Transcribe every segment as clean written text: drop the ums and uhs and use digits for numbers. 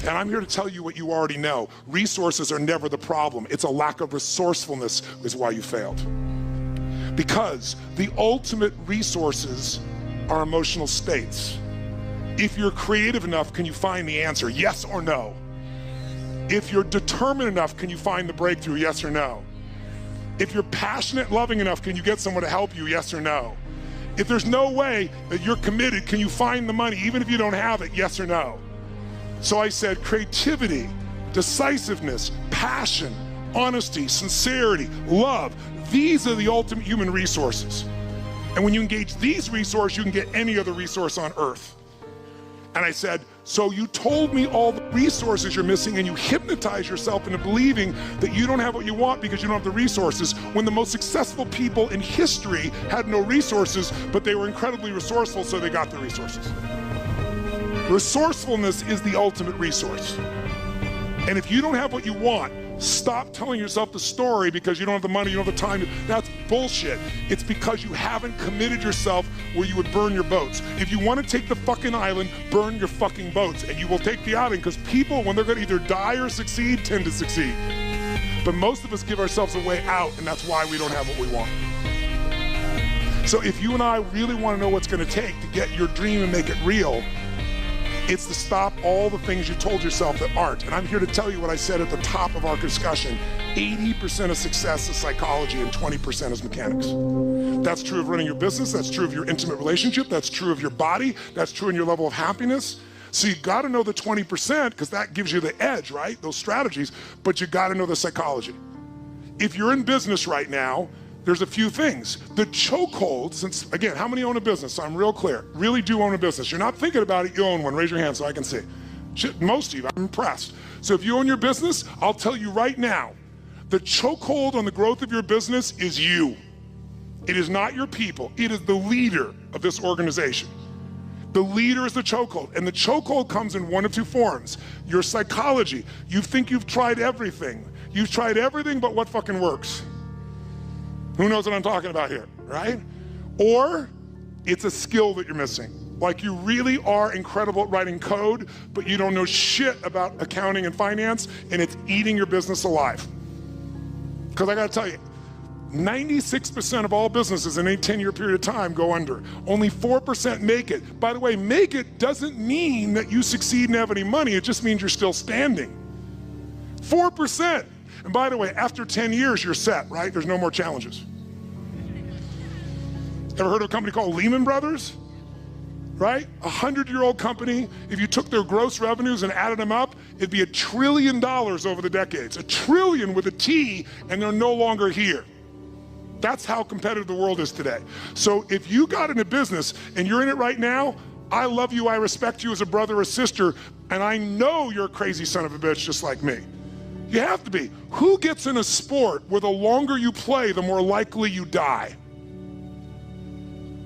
And I'm here to tell you what you already know. Resources are never the problem. It's a lack of resourcefulness is why you failed. Because the ultimate resources are emotional states. If you're creative enough, can you find the answer? Yes or no? If you're determined enough, can you find the breakthrough? Yes or no? If you're passionate, loving enough, can you get someone to help you? Yes or no? If there's no way that you're committed, can you find the money even if you don't have it? Yes or no? So I said creativity, decisiveness, passion, honesty, sincerity, love. These are the ultimate human resources. And when you engage these resources, you can get any other resource on earth. And I said, so you told me all the resources you're missing and you hypnotize yourself into believing that you don't have what you want because you don't have the resources, when the most successful people in history had no resources, but they were incredibly resourceful, so they got the resources. Resourcefulness is the ultimate resource. And if you don't have what you want, stop telling yourself the story because you don't have the money, you don't have the time. That's bullshit. It's because you haven't committed yourself where you would burn your boats. If you want to take the fucking island, burn your fucking boats, and you will take the island, because people, when they're going to either die or succeed, tend to succeed. But most of us give ourselves a way out, and that's why we don't have what we want. So if you and I really want to know what's going to take to get your dream and make it real, it's to stop all the things you told yourself that aren't. And I'm here to tell you what I said at the top of our discussion. 80% of success is psychology and 20% is mechanics. That's true of running your business. That's true of your intimate relationship. That's true of your body. That's true in your level of happiness. So you got to know the 20% because that gives you the edge, right? Those strategies, but you got to know the psychology. If you're in business right now, there's a few things. The chokehold, since, again, how many own a business? So I'm real clear. Really do own a business. You're not thinking about it, you own one. Raise your hand so I can see. Shit, most of you, I'm impressed. So if you own your business, I'll tell you right now, the chokehold on the growth of your business is you. It is not your people. It is the leader of this organization. The leader is the chokehold, and the chokehold comes in one of two forms. Your psychology. You think you've tried everything. You've tried everything but what fucking works. Who knows what I'm talking about here, right? Or it's a skill that you're missing. Like you really are incredible at writing code, but you don't know shit about accounting and finance, and it's eating your business alive. Because I gotta tell you, 96% of all businesses in a 10-year period of time go under. Only 4% make it. By the way, make it doesn't mean that you succeed and have any money, it just means you're still standing. 4%. And by the way, after 10 years, you're set, right? There's no more challenges. Ever heard of a company called Lehman Brothers? Right? 100-year-old company. If you took their gross revenues and added them up, it'd be $1 trillion over the decades. $1 trillion with a T, and they're no longer here. That's how competitive the world is today. So if you got in a business and you're in it right now, I love you, I respect you as a brother or sister, and I know you're a crazy son of a bitch just like me. You have to be. Who gets in a sport where the longer you play, the more likely you die?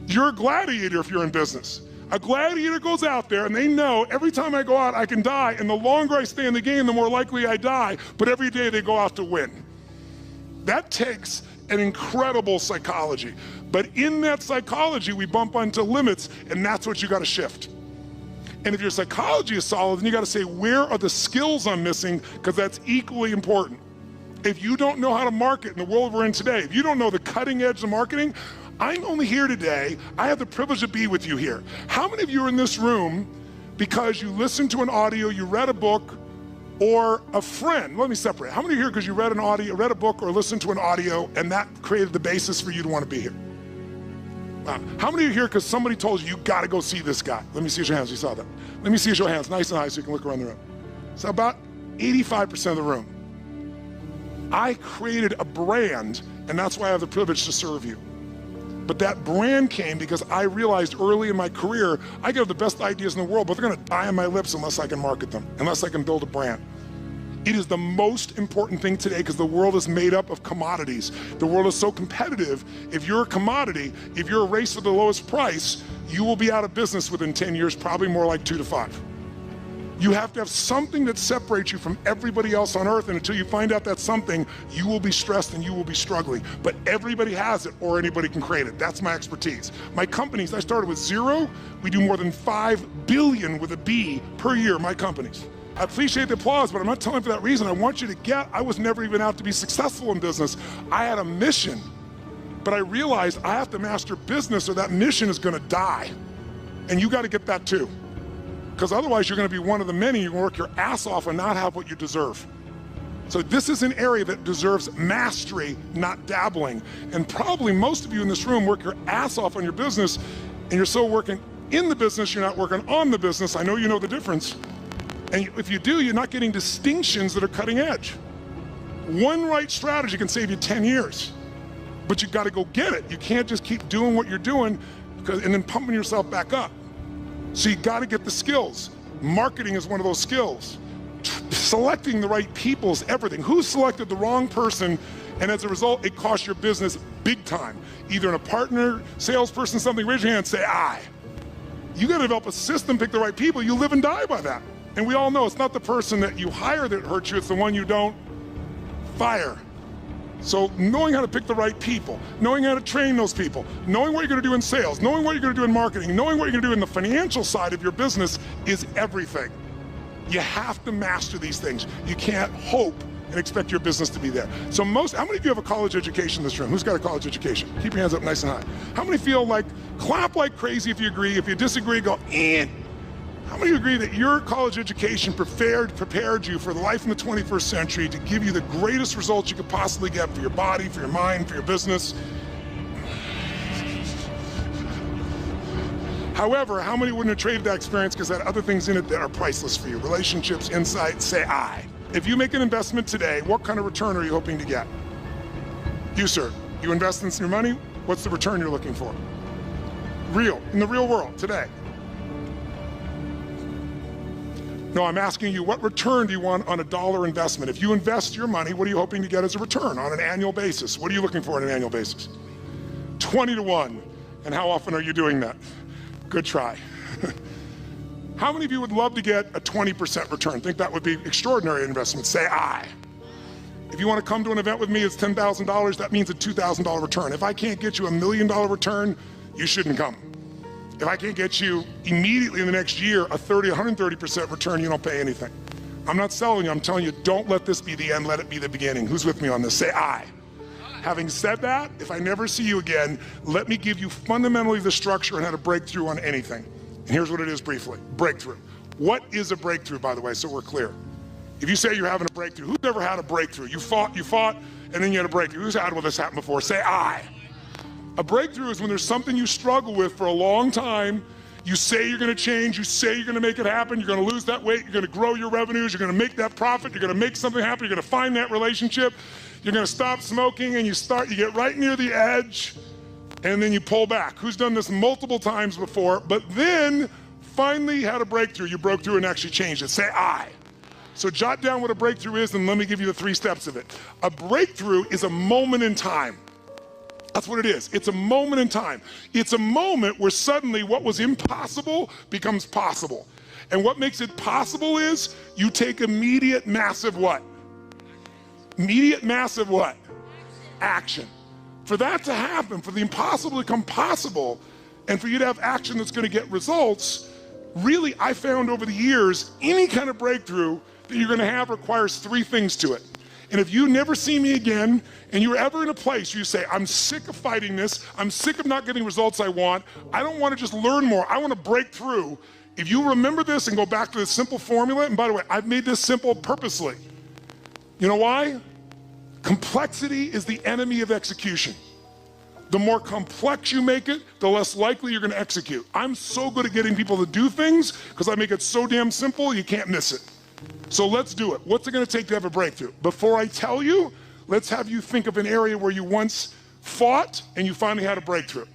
You're a gladiator if you're in business. A gladiator goes out there and they know every time I go out, I can die, and the longer I stay in the game, the more likely I die, but every day they go out to win. That takes an incredible psychology. But in that psychology, we bump onto limits, and that's what you gotta shift. And if your psychology is solid, then you gotta say, where are the skills I'm missing? Because that's equally important. If you don't know how to market in the world we're in today, if you don't know the cutting edge of marketing, I'm only here today, I have the privilege to be with you here. How many of you are in this room because you listened to an audio, you read a book, or a friend? Let me separate. How many are here because you read an audio, read a book, or listened to an audio, and that created the basis for you to want to be here? Wow. How many are here because somebody told you, you gotta go see this guy? Let me see your hands, you saw that. Let me see your hands, nice and high so you can look around the room. So about 85% of the room. I created a brand, and that's why I have the privilege to serve you. But that brand came because I realized early in my career, I could have the best ideas in the world, but they're gonna die on my lips unless I can market them, unless I can build a brand. It is the most important thing today because the world is made up of commodities. The world is so competitive. If you're a commodity, if you're a race for the lowest price, you will be out of business within 10 years, probably more like 2 to 5. You have to have something that separates you from everybody else on earth, and until you find out that something, you will be stressed and you will be struggling. But everybody has it, or anybody can create it. That's my expertise. My companies, I started with 0. We do more than 5 billion with a B per year, my companies. I appreciate the applause, but I'm not telling you for that reason. I want you to get, I was never even out to be successful in business. I had a mission, but I realized I have to master business or that mission is gonna die. And you gotta get that too. Because otherwise you're gonna be one of the many, you're gonna work your ass off and not have what you deserve. So this is an area that deserves mastery, not dabbling. And probably most of you in this room work your ass off on your business, and you're so working in the business, you're not working on the business. I know you know the difference. And if you do, you're not getting distinctions that are cutting edge. One right strategy can save you 10 years, but you gotta go get it. You can't just keep doing what you're doing and then pumping yourself back up. So you gotta get the skills. Marketing is one of those skills. Selecting the right people is everything. Who selected the wrong person, and as a result, it costs your business big time. Either in a partner, salesperson, something, raise your hand and say, I. You gotta develop a system, pick the right people. You live and die by that. And we all know it's not the person that you hire that hurts you, it's the one you don't fire. So knowing how to pick the right people, knowing how to train those people, knowing what you're gonna do in sales, knowing what you're gonna do in marketing, knowing what you're gonna do in the financial side of your business is everything. You have to master these things. You can't hope and expect your business to be there. So how many of you have a college education in this room? Who's got a college education? Keep your hands up nice and high. How many feel like, clap like crazy if you agree. If you disagree, go, eh. How many of you agree that your college education prepared you for life in the 21st century to give you the greatest results you could possibly get for your body, for your mind, for your business? However, how many wouldn't have traded that experience because there are other things in it that are priceless for you? Relationships, insight, say I. If you make an investment today, what kind of return are you hoping to get? You, sir, you invest in your money, what's the return you're looking for? Real, in the real world, today. No, I'm asking you, what return do you want on a dollar investment? If you invest your money, what are you hoping to get as a return on an annual basis? What are you looking for on an annual basis? 20 to 1. And how often are you doing that? Good try. How many of you would love to get a 20% return? Think that would be extraordinary investment? Say I. If you want to come to an event with me, it's $10,000, that means a $2,000 return. If I can't get you $1 million return, you shouldn't come. If I can't get you immediately in the next year a 130% return, you don't pay anything. I'm not selling you, I'm telling you, don't let this be the end, let it be the beginning. Who's with me on this? Say I. Having said that, if I never see you again, let me give you fundamentally the structure and how to break through on anything. And here's what it is briefly, breakthrough. What is a breakthrough, by the way, so we're clear? If you say you're having a breakthrough, who's ever had a breakthrough? You fought, and then you had a breakthrough. Who's had this happen before? Say I. A breakthrough is when there's something you struggle with for a long time. You say you're gonna change, you say you're gonna make it happen, you're gonna lose that weight, you're gonna grow your revenues, you're gonna make that profit, you're gonna make something happen, you're gonna find that relationship, you're gonna stop smoking, and you get right near the edge, and then you pull back. Who's done this multiple times before, but then finally had a breakthrough, you broke through and actually changed it? Say I. So jot down what a breakthrough is, and let me give you the 3 steps of it. A breakthrough is a moment in time. That's what it is. It's a moment in time. It's a moment where suddenly what was impossible becomes possible. And what makes it possible is you take immediate massive what? Immediate massive what? Action. For that to happen, for the impossible to become possible, and for you to have action that's going to get results, really I found over the years, any kind of breakthrough that you're going to have requires 3 things to it. And if you never see me again, and you're ever in a place where you say, I'm sick of fighting this, I'm sick of not getting results I want, I don't want to just learn more, I want to break through. If you remember this and go back to this simple formula, and by the way, I've made this simple purposely. You know why? Complexity is the enemy of execution. The more complex you make it, the less likely you're going to execute. I'm so good at getting people to do things because I make it so damn simple, you can't miss it. So let's do it. What's it gonna take to have a breakthrough? Before I tell you, let's have you think of an area where you once fought and you finally had a breakthrough.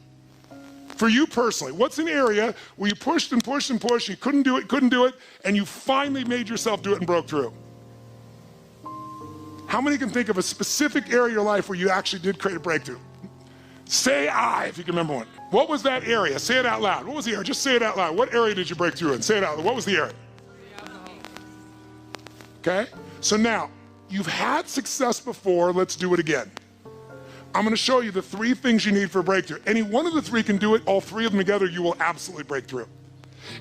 For you personally, what's an area where you pushed and pushed and pushed, you couldn't do it, and you finally made yourself do it and broke through? How many can think of a specific area of your life where you actually did create a breakthrough? Say I, if you can remember one. What was that area? Say it out loud. What was the area? Just say it out loud. What area did you break through in? Say it out loud. What was the area? Okay, so now, you've had success before, let's do it again. I'm gonna show you the 3 things you need for a breakthrough. Any one of the 3 can do it, all 3 of them together, you will absolutely break through.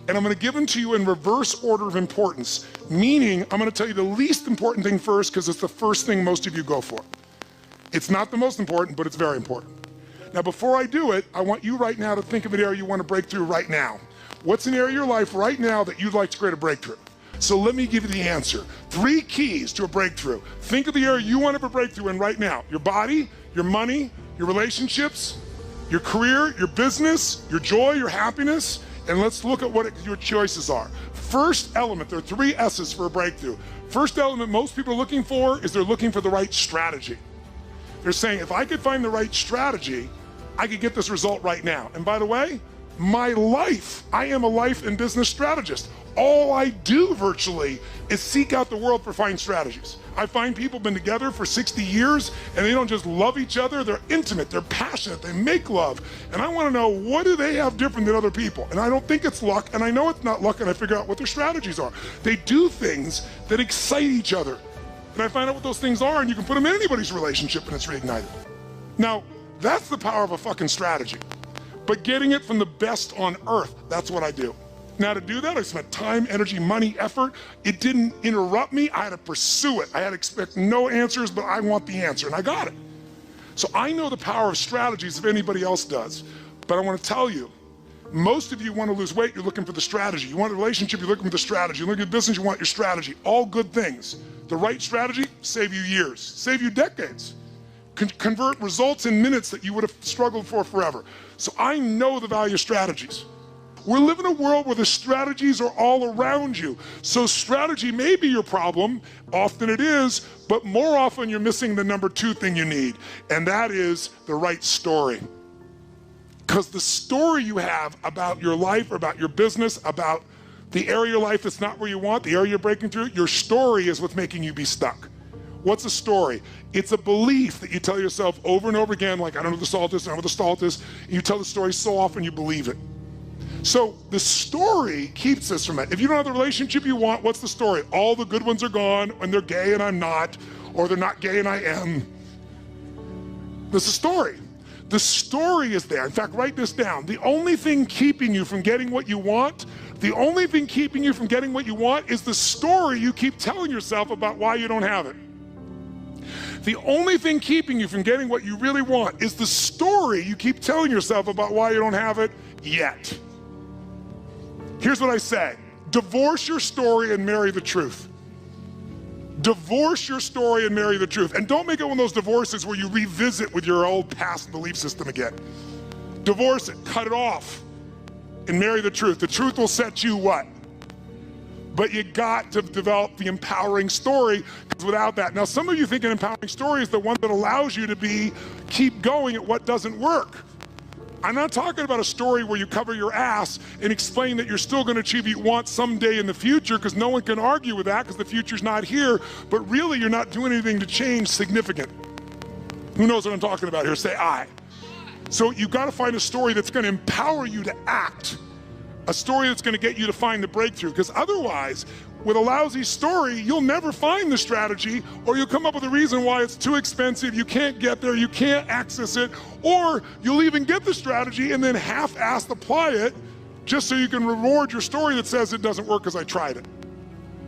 And I'm gonna give them to you in reverse order of importance, meaning I'm gonna tell you the least important thing first because it's the first thing most of you go for. It's not the most important, but it's very important. Now, before I do it, I want you right now to think of an area you want to break through right now. What's an area of your life right now that you'd like to create a breakthrough? So let me give you the answer. 3 keys to a breakthrough. Think of the area you want to have a breakthrough in right now. Your body, your money, your relationships, your career, your business, your joy, your happiness, and let's look at what your choices are. First element, there are 3 S's for a breakthrough. First element most people are looking for is they're looking for the right strategy. They're saying, if I could find the right strategy, I could get this result right now. And by the way, my life, I am a life and business strategist. All I do virtually is seek out the world for fine strategies. I find people have been together for 60 years and they don't just love each other, they're intimate, they're passionate, they make love. And I wanna know, what do they have different than other people? And I don't think it's luck, and I know it's not luck, and I figure out what their strategies are. They do things that excite each other. And I find out what those things are, and you can put them in anybody's relationship and it's reignited. Now, that's the power of a fucking strategy. But getting it from the best on earth, that's what I do. Now, to do that, I spent time, energy, money, effort. It didn't interrupt me. I had to pursue it. I had to expect no answers, but I want the answer, and I got it. So I know the power of strategies if anybody else does. But I want to tell you, most of you want to lose weight, you're looking for the strategy. You want a relationship, you're looking for the strategy. You look at business, you want your strategy. All good things. The right strategy, save you years, save you decades. Convert results in minutes that you would have struggled for forever. So I know the value of strategies. We live in a world where the strategies are all around you. So strategy may be your problem, often it is, but more often you're missing the number 2 thing you need, and that is the right story. Because the story you have about your life, or about your business, about the area of your life that's not where you want, the area you're breaking through, your story is what's making you be stuck. What's a story? It's a belief that you tell yourself over and over again, like, I don't know what the salt is, I don't know what the salt is. And you tell the story so often you believe it. So the story keeps us from it. If you don't have the relationship you want, what's the story? All the good ones are gone, and they're gay and I'm not, or they're not gay and I am. There's a story. The story is there. In fact, write this down. The only thing keeping you from getting what you want, the only thing keeping you from getting what you want is the story you keep telling yourself about why you don't have it. The only thing keeping you from getting what you really want is the story you keep telling yourself about why you don't have it yet. Here's what I say. Divorce your story and marry the truth. Divorce your story and marry the truth. And don't make it one of those divorces where you revisit with your old past belief system again. Divorce it, cut it off, and marry the truth. The truth will set you what? But you got to develop the empowering story, because without that, now some of you think an empowering story is the one that allows you to keep going at what doesn't work. I'm not talking about a story where you cover your ass and explain that you're still gonna achieve what you want someday in the future, because no one can argue with that because the future's not here, but really you're not doing anything to change significant. Who knows what I'm talking about here? Say I. So you've got to find a story that's gonna empower you to act. A story that's gonna get you to find the breakthrough, because otherwise, with a lousy story, you'll never find the strategy, or you'll come up with a reason why it's too expensive, you can't get there, you can't access it, or you'll even get the strategy and then half-assed apply it just so you can reward your story that says it doesn't work because I tried it.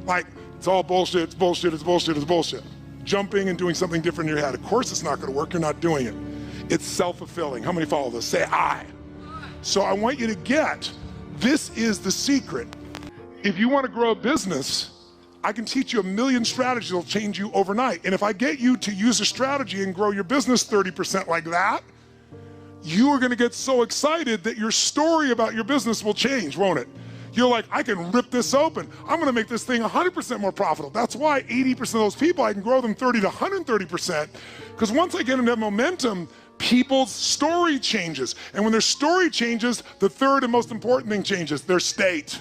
Like, it's all bullshit, it's bullshit, it's bullshit, it's bullshit. Jumping and doing something different in your head. Of course it's not gonna work, you're not doing it. It's self-fulfilling. How many follow this? Say I. So I want you to get, this is the secret. If you want to grow a business, I can teach you a million strategies that'll change you overnight. And if I get you to use a strategy and grow your business 30% like that, you are going to get so excited that your story about your business will change, won't it? You're like, I can rip this open. I'm going to make this thing 100% more profitable. That's why 80% of those people, I can grow them 30 to 130%. Because once I get them to have momentum, people's story changes. And when their story changes, the third and most important thing changes, their state.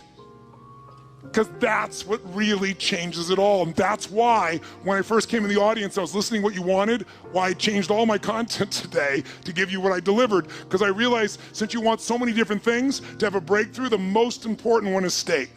Because that's what really changes it all. And that's why when I first came in the audience, I was listening to what you wanted, why I changed all my content today to give you what I delivered. Because I realized since you want so many different things, to have a breakthrough, the most important one is state.